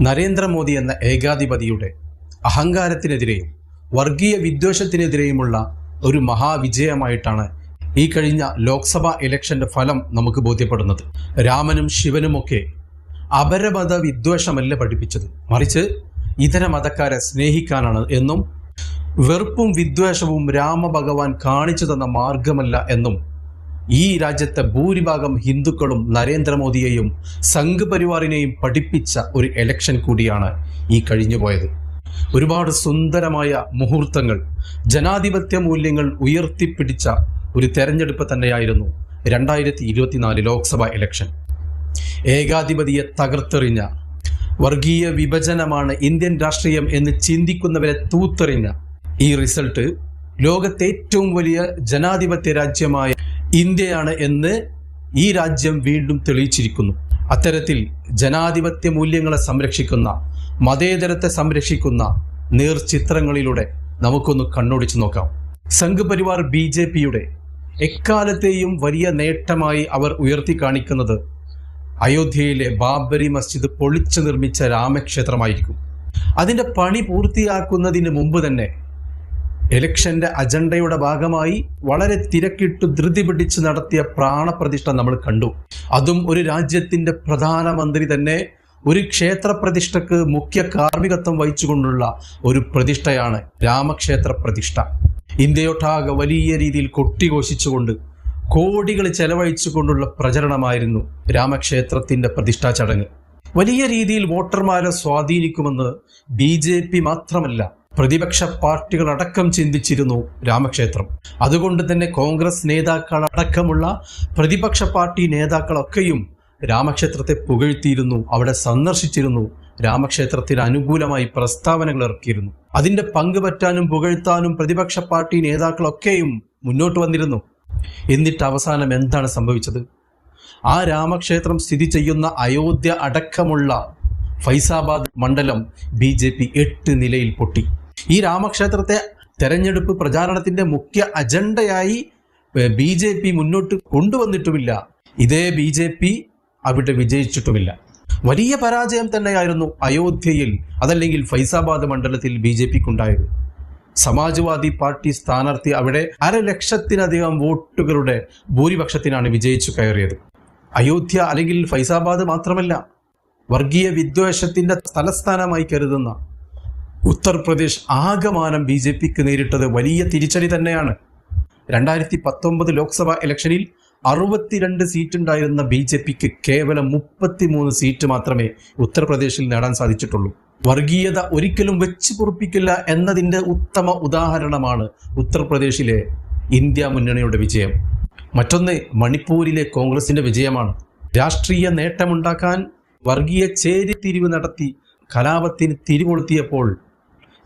നരേന്ദ്രമോദി എന്ന ഏകാധിപതിയുടെ അഹങ്കാരത്തിനെതിരെയും വർഗീയ വിദ്വേഷത്തിനെതിരെയുമുള്ള ഒരു മഹാവിജയമായിട്ടാണ് ഈ കഴിഞ്ഞ ലോക്സഭാ ഇലക്ഷന്റെ ഫലം നമുക്ക് ബോധ്യപ്പെടുന്നത്. രാമനും ശിവനുമൊക്കെ അപരമത വിദ്വേഷമല്ല പഠിപ്പിച്ചത്, മറിച്ച് ഇതര മതക്കാരെ സ്നേഹിക്കാനാണ് എന്നും വെറുപ്പും വിദ്വേഷവും രാമഭഗവാൻ കാണിച്ചു തന്ന മാർഗമല്ല എന്നും ഈ രാജ്യത്തെ ഭൂരിഭാഗം ഹിന്ദുക്കളും നരേന്ദ്രമോദിയെയും സംഘ് പരിവാറിനെയും പഠിപ്പിച്ച ഒരു ഇലക്ഷൻ കൂടിയാണ് ഈ കഴിഞ്ഞുപോയത്. ഒരുപാട് സുന്ദരമായ മുഹൂർത്തങ്ങൾ, ജനാധിപത്യ മൂല്യങ്ങൾ ഉയർത്തിപ്പിടിച്ച ഒരു തെരഞ്ഞെടുപ്പ് തന്നെയായിരുന്നു 2024 ലോക്സഭാ ഇലക്ഷൻ. ഏകാധിപതിയെ തകർത്തെറിഞ്ഞ, വർഗീയ വിഭജനമാണ് ഇന്ത്യൻ രാഷ്ട്രീയം എന്ന് ചിന്തിക്കുന്നവരെ തൂത്തെറിഞ്ഞ ഈ റിസൾട്ട് ലോകത്തെ ഏറ്റവും വലിയ ജനാധിപത്യ രാജ്യമായ ഇന്ത്യയാണ് എന്ന് ഈ രാജ്യം വീണ്ടും തെളിയിച്ചിരിക്കുന്നു. അത്തരത്തിൽ ജനാധിപത്യ മൂല്യങ്ങളെ സംരക്ഷിക്കുന്ന, മതേതരത്തെ സംരക്ഷിക്കുന്ന നേർചിത്രങ്ങളിലൂടെ നമുക്കൊന്ന് കണ്ണോടിച്ചു നോക്കാം. സംഘ് പരിവാർ BJPയുടെ എക്കാലത്തെയും വലിയ നേട്ടമായി അവർ ഉയർത്തി കാണിക്കുന്നത് അയോധ്യയിലെ ബാബരി മസ്ജിദ് പൊളിച്ചു നിർമ്മിച്ച രാമക്ഷേത്രമായിരിക്കും. അതിൻ്റെ പണി പൂർത്തിയാക്കുന്നതിന് മുമ്പ് തന്നെ ഇലക്ഷന്റെ അജണ്ടയുടെ ഭാഗമായി വളരെ തിരക്കിട്ട് ധൃതി പിടിച്ച് നടത്തിയ പ്രാണപ്രതിഷ്ഠ നമ്മൾ കണ്ടു. അതും ഒരു രാജ്യത്തിന്റെ പ്രധാനമന്ത്രി തന്നെ ഒരു ക്ഷേത്ര പ്രതിഷ്ഠക്ക് മുഖ്യ കാർമ്മികത്വം വഹിച്ചുകൊണ്ടുള്ള ഒരു പ്രതിഷ്ഠയാണ് രാമക്ഷേത്ര പ്രതിഷ്ഠ. ഇന്ത്യയൊട്ടാകെ വലിയ രീതിയിൽ കൊട്ടിഘോഷിച്ചുകൊണ്ട് കോടികൾ ചെലവഴിച്ചുകൊണ്ടുള്ള പ്രചരണമായിരുന്നു രാമക്ഷേത്രത്തിന്റെ പ്രതിഷ്ഠാ ചടങ്ങ്. വലിയ രീതിയിൽ വോട്ടർമാരെ സ്വാധീനിക്കുമെന്ന് BJP മാത്രമല്ല, പ്രതിപക്ഷ പാർട്ടികളടക്കം ചിന്തിച്ചിരുന്നു രാമക്ഷേത്രം. അതുകൊണ്ട് തന്നെ കോൺഗ്രസ് നേതാക്കളടക്കമുള്ള പ്രതിപക്ഷ പാർട്ടി നേതാക്കളൊക്കെയും രാമക്ഷേത്രത്തെ പുകഴ്ത്തിയിരുന്നു, അവിടെ സന്ദർശിച്ചിരുന്നു, രാമക്ഷേത്രത്തിന് അനുകൂലമായി പ്രസ്താവനകൾ ഇറക്കിയിരുന്നു. അതിൻ്റെ പങ്ക് പറ്റാനും പുകഴ്ത്താനും പ്രതിപക്ഷ പാർട്ടി നേതാക്കളൊക്കെയും മുന്നോട്ട് വന്നിരുന്നു. എന്നിട്ട് അവസാനം എന്താണ് സംഭവിച്ചത്? ആ രാമക്ഷേത്രം സ്ഥിതി ചെയ്യുന്ന അയോധ്യ അടക്കമുള്ള ഫൈസാബാദ് മണ്ഡലം BJP 8 നിലയിൽ പൊട്ടി. ഈ രാമക്ഷേത്രത്തെ തെരഞ്ഞെടുപ്പ് പ്രചാരണത്തിന്റെ മുഖ്യ അജണ്ടയായി BJP മുന്നോട്ട് കൊണ്ടുവന്നിട്ടുമില്ല. ഇതേ BJP അവിടെ വിജയിച്ചിട്ടുമില്ല. വലിയ പരാജയം തന്നെയായിരുന്നു അയോധ്യയിൽ, അതല്ലെങ്കിൽ ഫൈസാബാദ് മണ്ഡലത്തിൽ BJPക്കുണ്ടായത്. സമാജ്വാദി പാർട്ടി സ്ഥാനാർത്ഥി അവിടെ 500,000 വോട്ടുകളുടെ ഭൂരിപക്ഷത്തിനാണ് വിജയിച്ചു കയറിയത്. അയോധ്യ അല്ലെങ്കിൽ ഫൈസാബാദ് മാത്രമല്ല, വർഗീയ വിദ്വേഷത്തിന്റെ തലസ്ഥാനമായി കരുതുന്ന ഉത്തർപ്രദേശ് ആകമാനം BJPക്ക് നേരിട്ടത് വലിയ തിരിച്ചടി തന്നെയാണ്. 2019 ലോക്സഭാ ഇലക്ഷനിൽ 62 സീറ്റ് ഉണ്ടായിരുന്ന BJPക്ക് കേവലം 33 സീറ്റ് മാത്രമേ ഉത്തർപ്രദേശിൽ നേടാൻ സാധിച്ചിട്ടുള്ളൂ. വർഗീയത ഒരിക്കലും വെച്ച് പൊറുപ്പിക്കില്ല എന്നതിൻ്റെ ഉത്തമ ഉദാഹരണമാണ് ഉത്തർപ്രദേശിലെ ഇന്ത്യ മുന്നണിയുടെ വിജയം. മറ്റൊന്ന് മണിപ്പൂരിലെ കോൺഗ്രസിന്റെ വിജയമാണ്. രാഷ്ട്രീയ നേട്ടമുണ്ടാക്കാൻ വർഗീയ ചേരിതിരിവ് നടത്തി കലാപത്തിന് തിരികൊളുത്തിയപ്പോൾ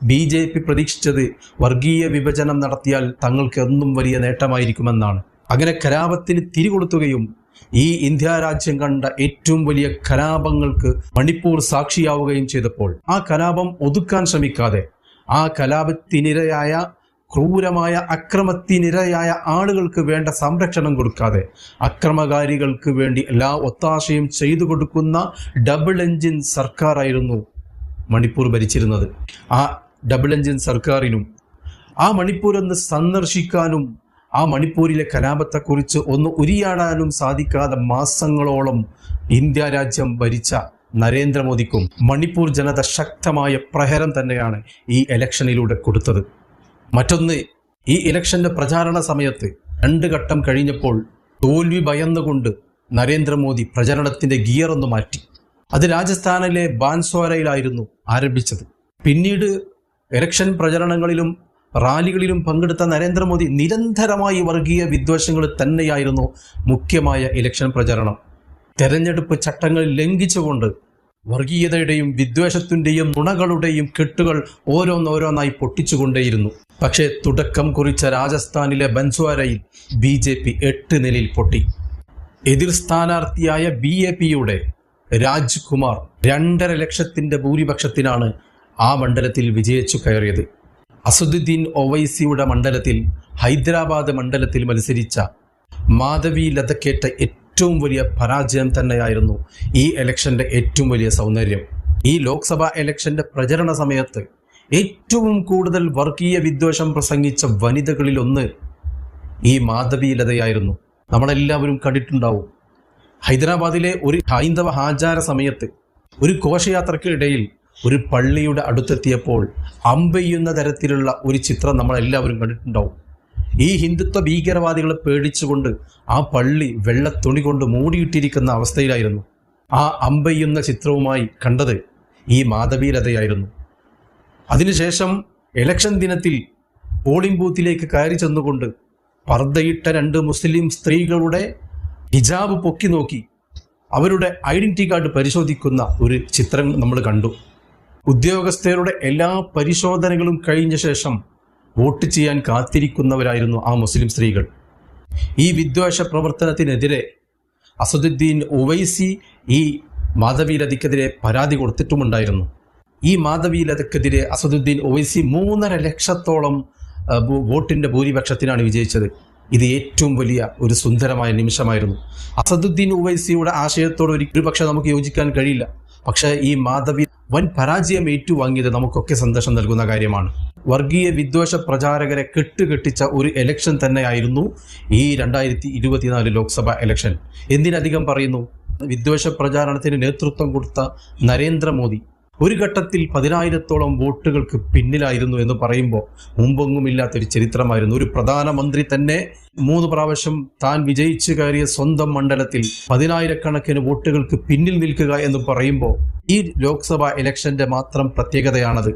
BJP പ്രതീക്ഷിച്ചത് വർഗീയ വിഭജനം നടത്തിയാൽ തങ്ങൾക്ക് എന്നും വലിയ നേട്ടമായിരിക്കുമെന്നാണ്. അങ്ങനെ കലാപത്തിന് തിരികൊളുത്തുകയും ഈ ഇന്ത്യ രാജ്യം കണ്ട ഏറ്റവും വലിയ കലാപങ്ങൾക്ക് മണിപ്പൂർ സാക്ഷിയാവുകയും ചെയ്തപ്പോൾ ആ കലാപം ഒതുക്കാൻ ശ്രമിക്കാതെ, ആ കലാപത്തിനിരയായ ക്രൂരമായ അക്രമത്തിനിരയായ ആളുകൾക്ക് വേണ്ട സംരക്ഷണം കൊടുക്കാതെ, അക്രമകാരികൾക്ക് വേണ്ടി എല്ലാ ഒത്താശയും ചെയ്തു കൊടുക്കുന്ന ഡബിൾ എഞ്ചിൻ സർക്കാരായിരുന്നു മണിപ്പൂർ ഭരിച്ചിരുന്നത്. ആ ഡബിൾ എഞ്ചിൻ സർക്കാരിനും ആ മണിപ്പൂർ ഒന്ന് സന്ദർശിക്കാനും ആ മണിപ്പൂരിലെ കലാപത്തെക്കുറിച്ച് ഒന്ന് ഉരിയാടാനും സാധിക്കാതെ മാസങ്ങളോളം ഇന്ത്യ രാജ്യം ഭരിച്ച നരേന്ദ്രമോദിക്കും മണിപ്പൂർ ജനത ശക്തമായ പ്രഹരം തന്നെയാണ് ഈ ഇലക്ഷനിലൂടെ കൊടുത്തത്. മറ്റൊന്ന്, ഈ ഇലക്ഷന്റെ പ്രചാരണ സമയത്ത് 2 ഘട്ടം കഴിഞ്ഞപ്പോൾ തോൽവി ഭയന്നുകൊണ്ട് നരേന്ദ്രമോദി പ്രചരണത്തിന്റെ ഗിയർ ഒന്ന് മാറ്റി. അത് രാജസ്ഥാനിലെ ബാൻസ്വാരയിലായിരുന്നു ആരംഭിച്ചത്. പിന്നീട് ഇലക്ഷൻ പ്രചരണങ്ങളിലും റാലികളിലും പങ്കെടുത്ത നരേന്ദ്രമോദി നിരന്തരമായി വർഗീയ വിദ്വേഷങ്ങൾ തന്നെയായിരുന്നു മുഖ്യമായ ഇലക്ഷൻ പ്രചരണം. തെരഞ്ഞെടുപ്പ് ചട്ടങ്ങൾ ലംഘിച്ചുകൊണ്ട് വർഗീയതയുടെയും വിദ്വേഷത്തിൻ്റെയും നുണകളുടെയും കെട്ടുകൾ ഓരോന്നോരോന്നായി പൊട്ടിച്ചുകൊണ്ടേയിരുന്നു. പക്ഷേ തുടക്കം കുറിച്ച രാജസ്ഥാനിലെ ബൻസ്വാരയിൽ BJP 8 നിലയിൽ പൊട്ടി. എതിർ സ്ഥാനാർത്ഥിയായ BAPയുടെ രാജ്കുമാർ 2.5 ലക്ഷത്തിന്റെ ഭൂരിപക്ഷത്തിനാണ് ആ മണ്ഡലത്തിൽ വിജയിച്ചു കയറിയത്. അസദുദ്ദീൻ ഒവൈസിയുടെ മണ്ഡലത്തിൽ, ഹൈദരാബാദ് മണ്ഡലത്തിൽ മത്സരിച്ച മാധവി ലതക്കേറ്റ ഏറ്റവും വലിയ പരാജയം തന്നെയായിരുന്നു ഈ ഇലക്ഷന്റെ ഏറ്റവും വലിയ സൗന്ദര്യം. ഈ ലോക്സഭാ ഇലക്ഷന്റെ പ്രചരണ സമയത്ത് ഏറ്റവും കൂടുതൽ വർഗീയ വിദ്വേഷം പ്രസംഗിച്ച വനിതകളിൽ ഒന്ന് ഈ മാധവി ലതയായിരുന്നു. നമ്മളെല്ലാവരും കണ്ടിട്ടുണ്ടാവും. ഹൈദരാബാദിലെ ഒരു ഹൈന്ദവ ആചാര സമയത്ത് ഒരു ഘോഷയാത്രയ്ക്കിടയിൽ ഒരു പള്ളിയുടെ അടുത്തെത്തിയപ്പോൾ അമ്പെയ്യുന്ന തരത്തിലുള്ള ഒരു ചിത്രം നമ്മളെല്ലാവരും കണ്ടിട്ടുണ്ടാവും. ഈ ഹിന്ദുത്വ ഭീകരവാദികളെ പേടിച്ചുകൊണ്ട് ആ പള്ളി വെള്ള തുണി കൊണ്ട് മൂടിയിട്ടിരിക്കുന്ന അവസ്ഥയിലായിരുന്നു. ആ അമ്പെയ്യുന്ന ചിത്രവുമായി കണ്ടത് ഈ മാധവി ലതയായിരുന്നു. അതിനുശേഷം ഇലക്ഷൻ ദിനത്തിൽ പോളിംഗ് ബൂത്തിലേക്ക് കയറി ചെന്നുകൊണ്ട് പർദ്ദയിട്ട 2 മുസ്ലിം സ്ത്രീകളുടെ ഹിജാബ് പൊക്കി നോക്കി അവരുടെ ഐഡന്റിറ്റി കാർഡ് പരിശോധിക്കുന്ന ഒരു ചിത്രം നമ്മൾ കണ്ടു. ഉദ്യോഗസ്ഥരുടെ എല്ലാ പരിശോധനകളും കഴിഞ്ഞ ശേഷം വോട്ട് ചെയ്യാൻ കാത്തിരിക്കുന്നവരായിരുന്നു ആ മുസ്ലിം സ്ത്രീകൾ. ഈ വിദ്വേഷ പ്രവർത്തനത്തിനെതിരെ അസദുദ്ദീൻ ഉവൈസി ഈ മാധവി ലതയ്ക്കെതിരെ പരാതി കൊടുത്തിട്ടുമുണ്ടായിരുന്നു. ഈ മാധവി ലതയ്ക്കെതിരെ അസദുദ്ദീൻ ഉവൈസി 3.5 ലക്ഷത്തോളം വോട്ടിൻ്റെ ഭൂരിപക്ഷത്തിനാണ് വിജയിച്ചത്. ഇത് ഏറ്റവും വലിയ ഒരു സുന്ദരമായ നിമിഷമായിരുന്നു. അസദുദ്ദീൻ ഉവൈസിയുടെ ആശയത്തോട് ഒരുപക്ഷെ നമുക്ക് യോജിക്കാൻ കഴിയില്ല. പക്ഷേ ഈ മാധവി വൻ പരാജയം ഏറ്റുവാങ്ങിയത് നമുക്കൊക്കെ സന്തോഷം നൽകുന്ന കാര്യമാണ്. വർഗീയ വിദ്വേഷ പ്രചാരകരെ കെട്ടുകെട്ടിച്ച ഒരു ഇലക്ഷൻ തന്നെയായിരുന്നു ഈ 2024 ലോക്സഭ ഇലക്ഷൻ. എന്തിനധികം പറയുന്നു, വിദ്വേഷ പ്രചാരണത്തിന് നേതൃത്വം കൊടുത്ത നരേന്ദ്രമോദി ഒരു ഘട്ടത്തിൽ 10,000-ഓളം വോട്ടുകൾക്ക് പിന്നിലായിരുന്നു എന്ന് പറയുമ്പോൾ മുമ്പൊന്നുമില്ലാത്തൊരു ചരിത്രമായിരുന്നു. ഒരു പ്രധാനമന്ത്രി തന്നെ 3 പ്രാവശ്യം താൻ വിജയിച്ചു കയറിയ സ്വന്തം മണ്ഡലത്തിൽ 10,000-കണക്കിന് വോട്ടുകൾക്ക് പിന്നിൽ നിൽക്കുക എന്ന് പറയുമ്പോൾ ഈ ലോക്സഭാ ഇലക്ഷന്റെ മാത്രം പ്രത്യേകതയാണത്.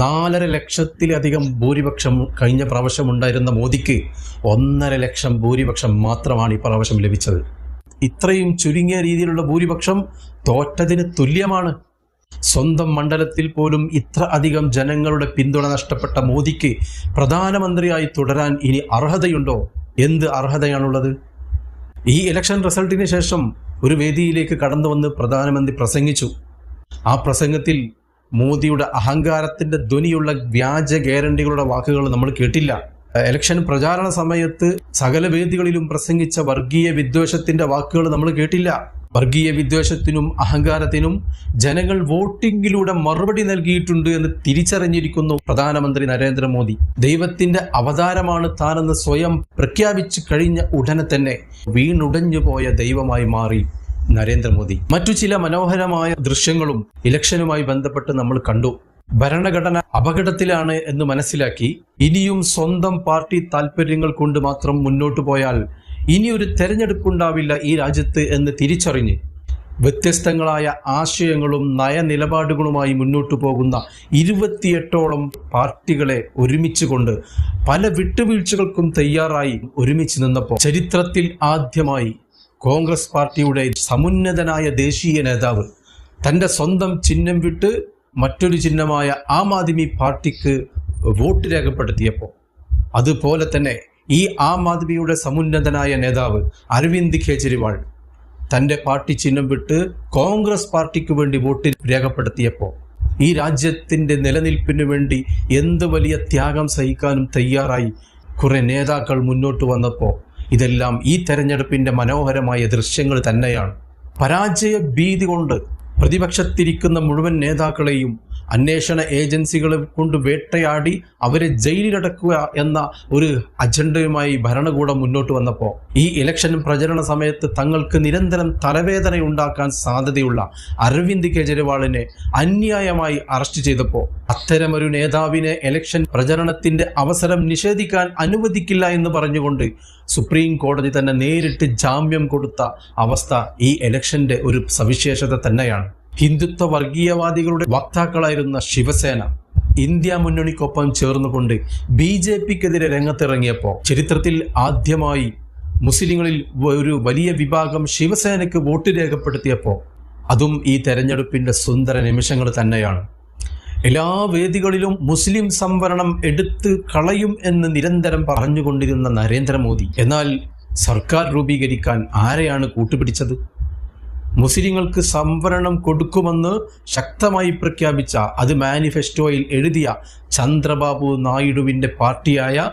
4.5 ലക്ഷത്തിലധികം ഭൂരിപക്ഷം കഴിഞ്ഞ പ്രാവശ്യം ഉണ്ടായിരുന്ന മോദിക്ക് 1.5 ലക്ഷം ഭൂരിപക്ഷം മാത്രമാണ് ഈ പ്രാവശ്യം ലഭിച്ചത്. ഇത്രയും ചുരുങ്ങിയ രീതിയിലുള്ള ഭൂരിപക്ഷം തോറ്റതിന് തുല്യമാണ്. സ്വന്തം മണ്ഡലത്തിൽ പോലും ഇത്ര അധികം ജനങ്ങളുടെ പിന്തുണ നഷ്ടപ്പെട്ട മോദിക്ക് പ്രധാനമന്ത്രിയായി തുടരാൻ ഇനി അർഹതയുണ്ടോ? എന്ത് അർഹതയാണുള്ളത്? ഈ ഇലക്ഷൻ റിസൾട്ടിന് ശേഷം ഒരു വേദിയിലേക്ക് കടന്നു വന്ന് പ്രധാനമന്ത്രി പ്രസംഗിച്ചു. ആ പ്രസംഗത്തിൽ മോദിയുടെ അഹങ്കാരത്തിന്റെ ധ്വനിയുള്ള വ്യാജ ഗ്യാരണ്ടികളുടെ വാക്കുകൾ നമ്മൾ കേട്ടില്ല. ഇലക്ഷൻ പ്രചാരണ സമയത്ത് സകല വേദികളിലും പ്രസംഗിച്ച വർഗീയ വിദ്വേഷത്തിന്റെ വാക്കുകൾ നമ്മൾ കേട്ടില്ല. വർഗീയ വിദ്വേഷത്തിനും അഹങ്കാരത്തിനും ജനങ്ങൾ വോട്ടിങ്ങിലൂടെ മറുപടി നൽകിയിട്ടുണ്ട് എന്ന് തിരിച്ചറിഞ്ഞിരിക്കുന്നു പ്രധാനമന്ത്രി നരേന്ദ്രമോദി. ദൈവത്തിന്റെ അവതാരമാണ് താനെന്ന് സ്വയം പ്രഖ്യാപിച്ചു കഴിഞ്ഞ ഉടനെ തന്നെ വീണുടഞ്ഞു പോയ ദൈവമായി മാറി നരേന്ദ്രമോദി. മറ്റു ചില മനോഹരമായ ദൃശ്യങ്ങളും ഇലക്ഷനുമായി ബന്ധപ്പെട്ട് നമ്മൾ കണ്ടു. ഭരണഘടന അപകടത്തിലാണ് എന്ന് മനസ്സിലാക്കി ഇനിയും സ്വന്തം പാർട്ടി താല്പര്യങ്ങൾ കൊണ്ട് മാത്രം മുന്നോട്ടു പോയാൽ ഇനിയൊരു തെരഞ്ഞെടുപ്പുണ്ടാവില്ല ഈ രാജ്യത്ത് എന്ന് തിരിച്ചറിഞ്ഞ് വ്യത്യസ്തങ്ങളായ ആശയങ്ങളും നയനിലപാടുകളുമായി മുന്നോട്ടു പോകുന്ന 28ഓളം പാർട്ടികളെ ഒരുമിച്ച് കൊണ്ട് പല വിട്ടുവീഴ്ചകൾക്കും തയ്യാറായി ഒരുമിച്ച് നിന്നപ്പോൾ ചരിത്രത്തിൽ ആദ്യമായി കോൺഗ്രസ് പാർട്ടിയുടെ സമുന്നതനായ ദേശീയ നേതാവ് തൻ്റെ സ്വന്തം ചിഹ്നം വിട്ട് മറ്റൊരു ചിഹ്നമായ ആം ആദ്മി പാർട്ടിക്ക് വോട്ട് രേഖപ്പെടുത്തിയപ്പോൾ, അതുപോലെ തന്നെ ഈ ആം ആദ്മിയുടെ സമുന്നതനായ നേതാവ് അരവിന്ദ് കെജ്രിവാൾ തൻ്റെ പാർട്ടി ചിഹ്നം വിട്ട് കോൺഗ്രസ് പാർട്ടിക്ക് വേണ്ടി വോട്ട് രേഖപ്പെടുത്തിയപ്പോൾ, ഈ രാജ്യത്തിൻ്റെ നിലനിൽപ്പിന് വേണ്ടി എന്ത് വലിയ ത്യാഗം സഹിക്കാനും തയ്യാറായി കുറെ നേതാക്കൾ മുന്നോട്ട് വന്നപ്പോൾ, ഇതെല്ലാം ഈ തെരഞ്ഞെടുപ്പിൻ്റെ മനോഹരമായ ദൃശ്യങ്ങൾ തന്നെയാണ്. പരാജയ ഭീതി കൊണ്ട് പ്രതിപക്ഷത്തിരിക്കുന്ന മുഴുവൻ നേതാക്കളെയും അന്വേഷണ ഏജൻസികളെ കൊണ്ട് വേട്ടയാടി അവരെ ജയിലിലടക്കുക എന്ന ഒരു അജണ്ടയുമായി ഭരണകൂടം മുന്നോട്ട് വന്നപ്പോൾ, ഈ ഇലക്ഷൻ പ്രചരണ സമയത്ത് തങ്ങൾക്ക് നിരന്തരം തലവേദന ഉണ്ടാക്കാൻ സാധ്യതയുള്ള അരവിന്ദ് കെജ്രിവാളിനെ അന്യായമായി അറസ്റ്റ് ചെയ്തപ്പോൾ, അത്തരമൊരു നേതാവിനെ ഇലക്ഷൻ പ്രചരണത്തിന്റെ അവസരം നിഷേധിക്കാൻ അനുവദിക്കില്ല എന്ന് പറഞ്ഞുകൊണ്ട് സുപ്രീം കോടതി തന്നെ നേരിട്ട് ജാമ്യം കൊടുത്ത അവസ്ഥ ഈ ഇലക്ഷന്റെ ഒരു സവിശേഷത തന്നെയാണ്. ഹിന്ദുത്വ വർഗീയവാദികളുടെ വക്താക്കളായിരുന്ന ശിവസേന ഇന്ത്യ മുന്നണിക്കൊപ്പം ചേർന്നുകൊണ്ട് BJPക്കെതിരെ രംഗത്തിറങ്ങിയപ്പോൾ ചരിത്രത്തിൽ ആദ്യമായി മുസ്ലിങ്ങളിൽ ഒരു വലിയ വിഭാഗം ശിവസേനയ്ക്ക് വോട്ട് രേഖപ്പെടുത്തിയപ്പോൾ, അതും ഈ തെരഞ്ഞെടുപ്പിന്റെ സുന്ദര നിമിഷങ്ങൾ തന്നെയാണ്. എല്ലാ വേദികളിലും മുസ്ലിം സംവരണം എടുത്ത് കളയും എന്ന് നിരന്തരം പറഞ്ഞുകൊണ്ടിരുന്ന നരേന്ദ്രമോദി എന്നാൽ സർക്കാർ രൂപീകരിക്കാൻ ആരെയാണ് കൂട്ടുപിടിച്ചത്? മുസ്ലിങ്ങൾക്ക് സംവരണം കൊടുക്കുമെന്ന് ശക്തമായി പ്രഖ്യാപിച്ച, അത് മാനിഫെസ്റ്റോയിൽ എഴുതിയ ചന്ദ്രബാബു നായിഡുവിൻ്റെ പാർട്ടിയായ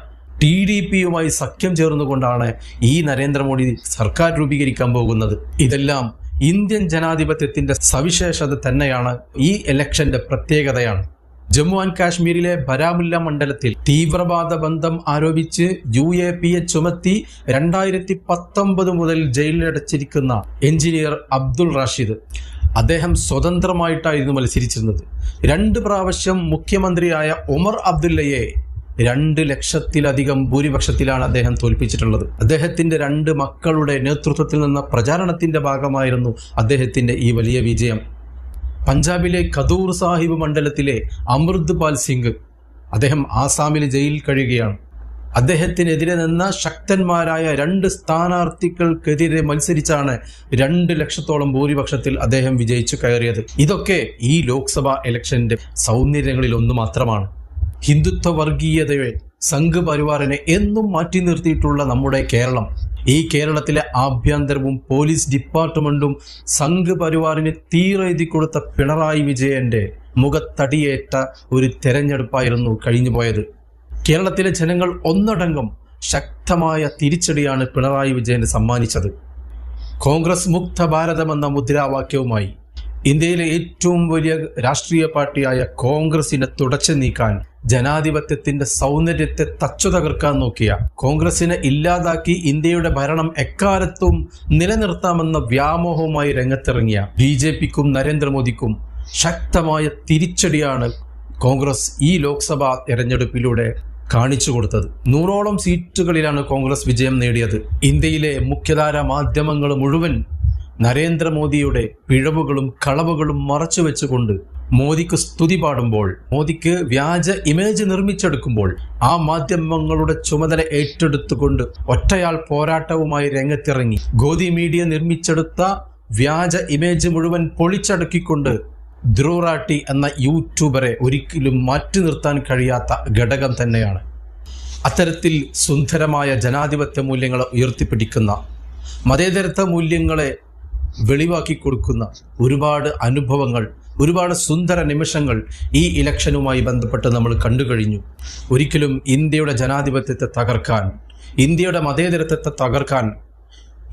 TDPയുമായി സഖ്യം ചേർന്നുകൊണ്ടാണ് ഈ നരേന്ദ്രമോദി സർക്കാർ രൂപീകരിക്കാൻ പോകുന്നത്. ഇതെല്ലാം ഇന്ത്യൻ ജനാധിപത്യത്തിന്റെ സവിശേഷത തന്നെയാണ്, ഈ ഇലക്ഷന്റെ പ്രത്യേകതയാണ്. ജമ്മു ആൻഡ് കാശ്മീരിലെ ബരാമുല്ല മണ്ഡലത്തിൽ തീവ്രവാദ ബന്ധം ആരോപിച്ച് UAPA ചുമത്തി 2019 മുതൽ ജയിലിലടച്ചിരിക്കുന്ന എഞ്ചിനീയർ അബ്ദുൾ റാഷിദ്, അദ്ദേഹം സ്വതന്ത്രമായിട്ടായിരുന്നു മത്സരിച്ചിരുന്നത്. 2 പ്രാവശ്യം മുഖ്യമന്ത്രിയായ ഒമർ അബ്ദുല്ലയെ 2 ലക്ഷത്തിലധികം ഭൂരിപക്ഷത്തിലാണ് അദ്ദേഹം തോൽപ്പിച്ചിട്ടുള്ളത്. അദ്ദേഹത്തിന്റെ 2 മക്കളുടെ നേതൃത്വത്തിൽ നിന്ന പ്രചാരണത്തിന്റെ ഭാഗമായിരുന്നു അദ്ദേഹത്തിന്റെ ഈ വലിയ വിജയം. പഞ്ചാബിലെ ഖദൂർ സാഹിബ് മണ്ഡലത്തിലെ അമൃത് പാൽ സിംഗ്, അദ്ദേഹം ആസാമിൽ ജയിലിൽ കഴിയുകയാണ്. അദ്ദേഹത്തിനെതിരെ നിന്ന ശക്തന്മാരായ 2 സ്ഥാനാർത്ഥികൾക്കെതിരെ മത്സരിച്ചാണ് 2 ലക്ഷത്തോളം ഭൂരിപക്ഷത്തിൽ അദ്ദേഹം വിജയിച്ചു കയറിയത്. ഇതൊക്കെ ഈ ലോക്സഭാ ഇലക്ഷന്റെ സൗന്ദര്യങ്ങളിൽ ഒന്ന് മാത്രമാണ്. ഹിന്ദുത്വ വർഗീയതയെ, സംഘ് പരിവാറിനെ എന്നും മാറ്റി നിർത്തിയിട്ടുള്ള നമ്മുടെ കേരളം, ഈ കേരളത്തിലെ ആഭ്യന്തരവും പോലീസ് ഡിപ്പാർട്ട്മെന്റും സംഘ് പരിവാറിന് തീരെഴുതി കൊടുത്ത പിണറായി വിജയന്റെ മുഖത്തടിയേറ്റ ഒരു തെരഞ്ഞെടുപ്പായിരുന്നു കഴിഞ്ഞുപോയത്. കേരളത്തിലെ ജനങ്ങൾ ഒന്നടങ്കം ശക്തമായ തിരിച്ചടിയാണ് പിണറായി വിജയന് സമ്മാനിച്ചത്. കോൺഗ്രസ് മുക്ത ഭാരതമെന്ന മുദ്രാവാക്യവുമായി ഇന്ത്യയിലെ ഏറ്റവും വലിയ രാഷ്ട്രീയ പാർട്ടിയായ കോൺഗ്രസിനെ തുടച്ചു നീക്കാൻ, ജനാധിപത്യത്തിന്റെ സൗന്ദര്യത്തെ തച്ചു തകർക്കാൻ നോക്കിയ കോൺഗ്രസിനെ ഇല്ലാതാക്കി ഇന്ത്യയുടെ ഭരണം എക്കാലത്തും നിലനിർത്താമെന്ന വ്യാമോഹവുമായി രംഗത്തിറങ്ങിയ BJPക്കും നരേന്ദ്രമോദിക്കും ശക്തമായ തിരിച്ചടിയാണ് കോൺഗ്രസ് ഈ ലോക്സഭാ തെരഞ്ഞെടുപ്പിലൂടെ കാണിച്ചു കൊടുത്തത്. 100ഓളം സീറ്റുകളിലാണ് കോൺഗ്രസ് വിജയം നേടിയത്. ഇന്ത്യയിലെ മുഖ്യധാര മാധ്യമങ്ങൾ മുഴുവൻ നരേന്ദ്രമോദിയുടെ പിഴവുകളും കളവുകളും മറച്ചു വെച്ചുകൊണ്ട് മോദിക്ക് സ്തുതി പാടുമ്പോൾ, മോദിക്ക് വ്യാജ ഇമേജ് നിർമ്മിച്ചെടുക്കുമ്പോൾ, ആ മാധ്യമങ്ങളുടെ ചുമതല ഏറ്റെടുത്തുകൊണ്ട് ഒറ്റയാൾ പോരാട്ടവുമായി രംഗത്തിറങ്ങി ഗോദി മീഡിയ നിർമ്മിച്ചെടുത്ത വ്യാജ ഇമേജ് മുഴുവൻ പൊളിച്ചടക്കിക്കൊണ്ട് ധ്രുവ് റാട്ടി എന്ന യൂട്യൂബറെ ഒരിക്കലും മാറ്റി നിർത്താൻ കഴിയാത്ത ഘടകം തന്നെയാണ്. അത്തരത്തിൽ സുന്ദരമായ ജനാധിപത്യ മൂല്യങ്ങളെ ഉയർത്തിപ്പിടിക്കുന്ന, മതേതരത്വ മൂല്യങ്ങളെ വെളിവാക്കി കൊടുക്കുന്ന ഒരുപാട് അനുഭവങ്ങൾ, ഒരുപാട് സുന്ദര നിമിഷങ്ങൾ ഈ ഇലക്ഷനുമായി ബന്ധപ്പെട്ട് നമ്മൾ കണ്ടു കഴിഞ്ഞു. ഒരിക്കലും ഇന്ത്യയുടെ ജനാധിപത്യത്തെ തകർക്കാൻ, ഇന്ത്യയുടെ മതേതരത്വത്തെ തകർക്കാൻ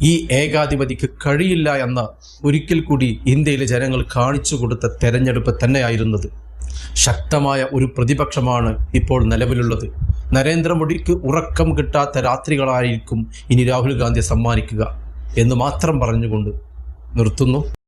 ഈ ഏകാധിപതിക്ക് കഴിയില്ല എന്ന് ഒരിക്കൽ കൂടി ഇന്ത്യയിലെ ജനങ്ങൾ കാണിച്ചു കൊടുത്ത തെരഞ്ഞെടുപ്പ് തന്നെയായിരുന്നത്. ശക്തമായ ഒരു പ്രതിപക്ഷമാണ് ഇപ്പോൾ നിലവിലുള്ളത്. നരേന്ദ്രമോദിക്ക് ഉറക്കം കിട്ടാത്ത രാത്രികളായിരിക്കും ഇനി രാഹുൽ ഗാന്ധി സമ്മാനിക്കുക എന്ന് മാത്രം പറഞ്ഞുകൊണ്ട് നിർത്തുന്നു.